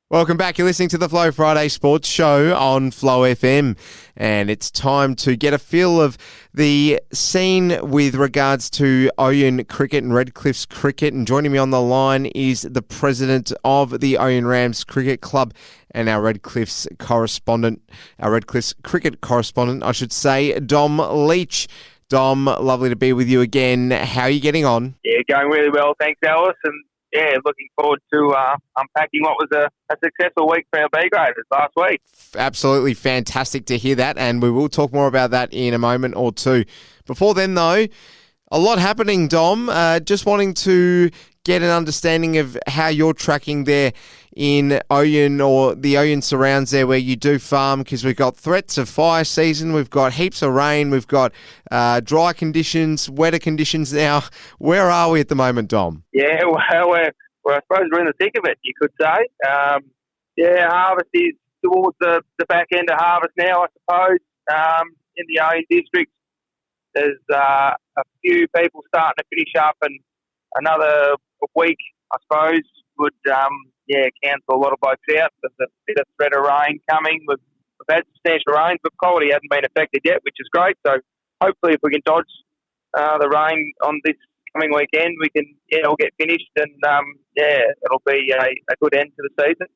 Welcome back. You're listening to the Flow Friday Sports Show on Flow FM, and it's time to get a feel of the scene with regards to Ouyen cricket and Redcliffe's cricket. And joining me on the line is the president of the Ouyen Rams Cricket Club and our Redcliffe's cricket correspondent, I should say, Dom Leach. Dom, lovely to be with you again. How are you getting on? Yeah, going really well. Thanks, Alice. And looking forward to unpacking what was a successful week for our B graders last week. Absolutely fantastic to hear that, and we will talk more about that in a moment or two. Before then, though, a lot happening, Dom. Just wanting to get an understanding of how you're tracking there in Ouyen or the Ouyen surrounds there where you do farm, because we've got threats of fire season, we've got heaps of rain, we've got dry conditions, wetter conditions now. Where are we at the moment, Dom? Yeah, well, I suppose we're in the thick of it, you could say. Harvest is towards the back end of harvest now, I suppose. In the Ouyen district, there's a few people starting to finish up, and another week, I suppose, would cancel a lot of boats out. There's a bit of threat of rain coming. We've had substantial rain, but quality hasn't been affected yet, which is great. So hopefully if we can dodge the rain on this coming weekend, we can all get finished, and it'll be a good end to the season.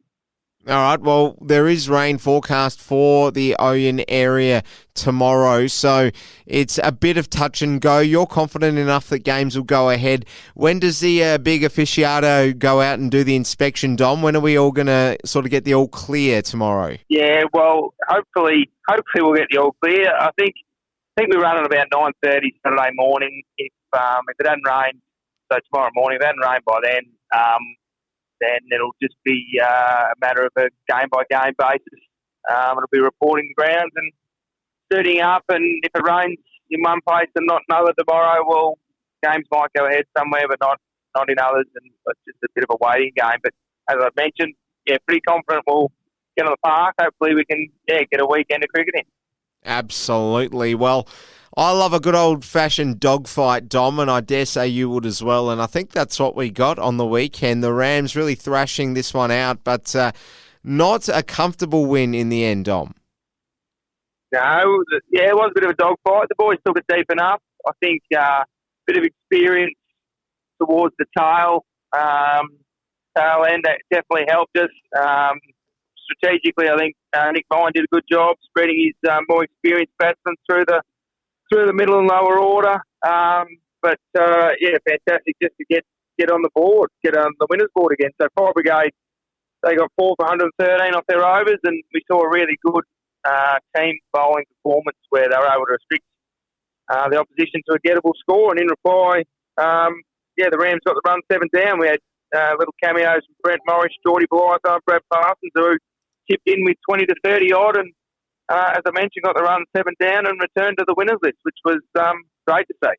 All right, well, there is rain forecast for the Ouyen area tomorrow, so it's a bit of touch and go. You're confident enough that games will go ahead. When does the big aficionado go out and do the inspection, Dom? When are we all going to sort of get the all clear tomorrow? Yeah, well, hopefully we'll get the all clear. I think we run at about 9:30 Saturday morning. If it doesn't rain, so tomorrow morning, if it doesn't rain by then it'll just be a matter of a game-by-game basis. It'll be reporting the grounds and suiting up, and if it rains in one place and not another tomorrow, well, games might go ahead somewhere, but not in others, and it's just a bit of a waiting game. But as I mentioned, pretty confident we'll get on the park. Hopefully we can get a weekend of cricket in. Absolutely. Well, I love a good old-fashioned dogfight, Dom, and I dare say you would as well. And I think that's what we got on the weekend. The Rams really thrashing this one out, but not a comfortable win in the end, Dom. No, it was a bit of a dogfight. The boys took it deep enough. I think a bit of experience towards the tail end that definitely helped us. Strategically, I think Nick Vine did a good job spreading his more experienced batsmen through the middle and lower order. Fantastic just to get on the board, get on the winners board again. So Fire Brigade, they got 4 for 113 off their overs, and we saw a really good team bowling performance where they were able to restrict the opposition to a gettable score. And in reply, the Rams got the run 7 down. We had little cameos from Brent Morris, Geordie Blythe, Brad Parsons, who chipped in with 20 to 30 odd, and as I mentioned, got the run 7 down and returned to the winners list, which was great to see.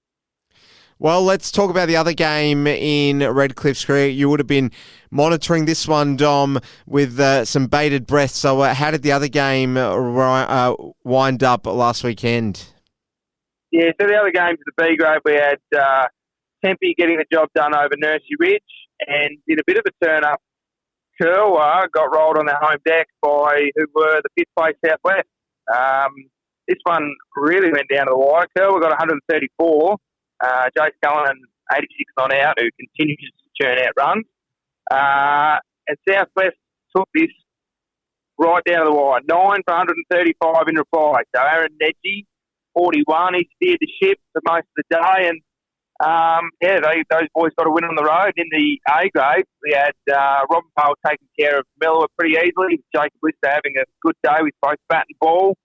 Well, let's talk about the other game in Redcliffe's cricket. You would have been monitoring this one, Dom, with some bated breath. So how did the other game wind up last weekend? Yeah, so the other games of the B grade, we had Tempe getting the job done over Nursery Ridge, and did a bit of a turn-up. Kerwa got rolled on their home deck by who were the 5th place Southwest. This one really went down to the wire. Kerwa got 134. Jace Cullen 86 not out, who continues to churn out runs. And Southwest took this right down to the wire. 9 for 135 in reply. So Aaron Nedgy, 41. He steered the ship for most of the day, and those boys got a win on the road. In the A grade, we had Robin Pole taking care of Mellower pretty easily. Jacob Lister having a good day with both bat and ball.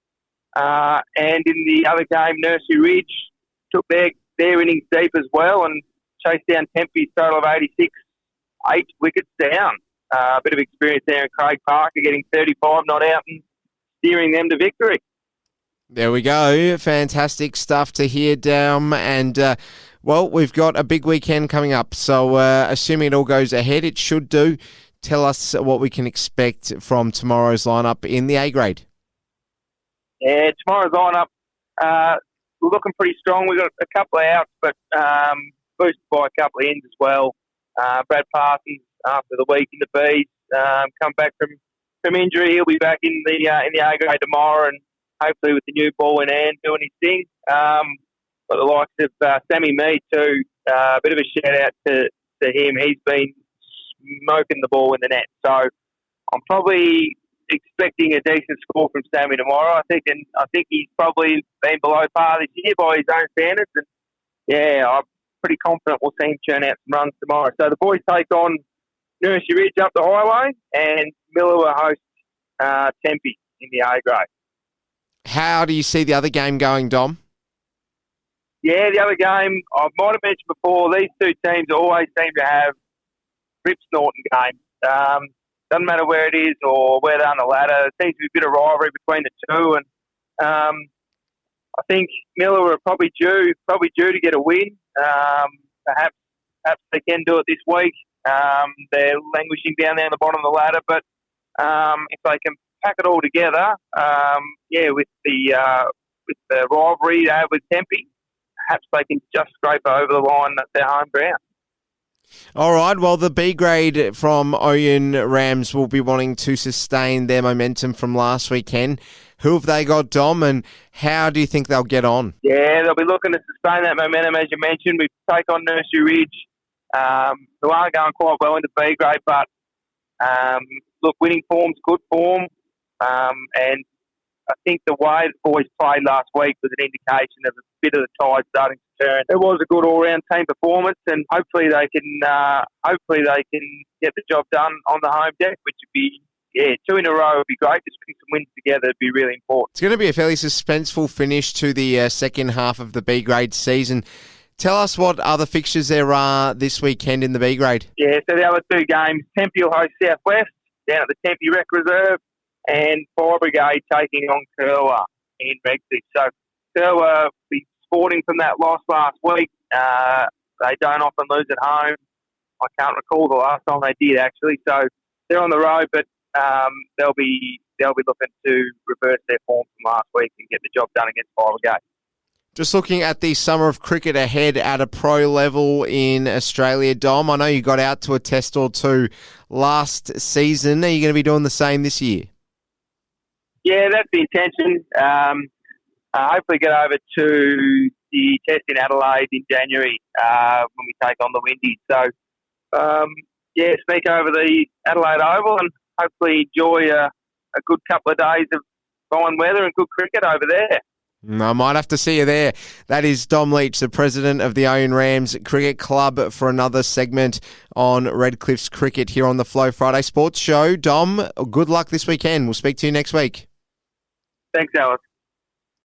And in the other game, Nursery Ridge took their innings deep as well and chased down Tempe's total of 86, 8 wickets down. A bit of experience there in Craig Parker getting 35 not out and steering them to victory. There we go. Fantastic stuff to hear, Dom. And, we've got a big weekend coming up. So, assuming it all goes ahead, it should do. Tell us what we can expect from tomorrow's lineup in the A grade. Yeah, tomorrow's lineup, we're looking pretty strong. We've got a couple of outs, but boosted by a couple of ins as well. Brad Parsons, after the week in the Bs, come back from injury. He'll be back in the A grade tomorrow, and hopefully with the new ball in hand doing his thing. But the likes of Sammy Mead too. A bit of a shout out to him. He's been smoking the ball in the net. So I'm probably expecting a decent score from Sammy tomorrow. I think he's probably been below par this year by his own standards. And yeah, I'm pretty confident we'll see him churn out some runs tomorrow. So the boys take on Nursery Ridge up the highway, and Miller will host Tempe in the A grade. How do you see the other game going, Dom? Yeah, the other game, I might have mentioned before, these two teams always seem to have rip-snorting games. Doesn't matter where it is or where they're on the ladder. There seems to be a bit of rivalry between the two. And I think Miller are probably due to get a win. Perhaps they can do it this week. They're languishing down there on the bottom of the ladder. But if they can pack it all together, with the rivalry they have with Tempe, perhaps they can just scrape over the line at their home ground. All right, well, the B grade from Ouyen Rams will be wanting to sustain their momentum from last weekend. Who have they got, Dom, and how do you think they'll get on? Yeah, they'll be looking to sustain that momentum, as you mentioned. We take on Nursery Ridge, who are going quite well in the B grade, but winning form's good form, and I think the way the boys played last week was an indication of a bit of the tide starting to turn. It was a good all-round team performance, and hopefully they can get the job done on the home deck, which would be, two in a row would be great. Just putting some wins together would be really important. It's going to be a fairly suspenseful finish to the second half of the B grade season. Tell us what other fixtures there are this weekend in the B grade. Yeah, so the other two games, Tempe will host Southwest down at the Tempe Rec Reserve, and Fire Brigade taking on Kerwa in Rexy. So Kerwa will be sporting from that loss last week. They don't often lose at home. I can't recall the last time they did, actually. So they're on the road, but they'll be looking to reverse their form from last week and get the job done against Fire Brigade. Just looking at the summer of cricket ahead at a pro level in Australia, Dom, I know you got out to a test or two last season. Are you going to be doing the same this year? Yeah, that's the intention. Hopefully get over to the test in Adelaide in January when we take on the Windies. So, sneak over the Adelaide Oval and hopefully enjoy a good couple of days of fine weather and good cricket over there. I might have to see you there. That is Dom Leach, the president of the Ouyen Rams Cricket Club, for another segment on Redcliffe's Cricket here on the Flow Friday Sports Show. Dom, good luck this weekend. We'll speak to you next week. Thanks, Alice.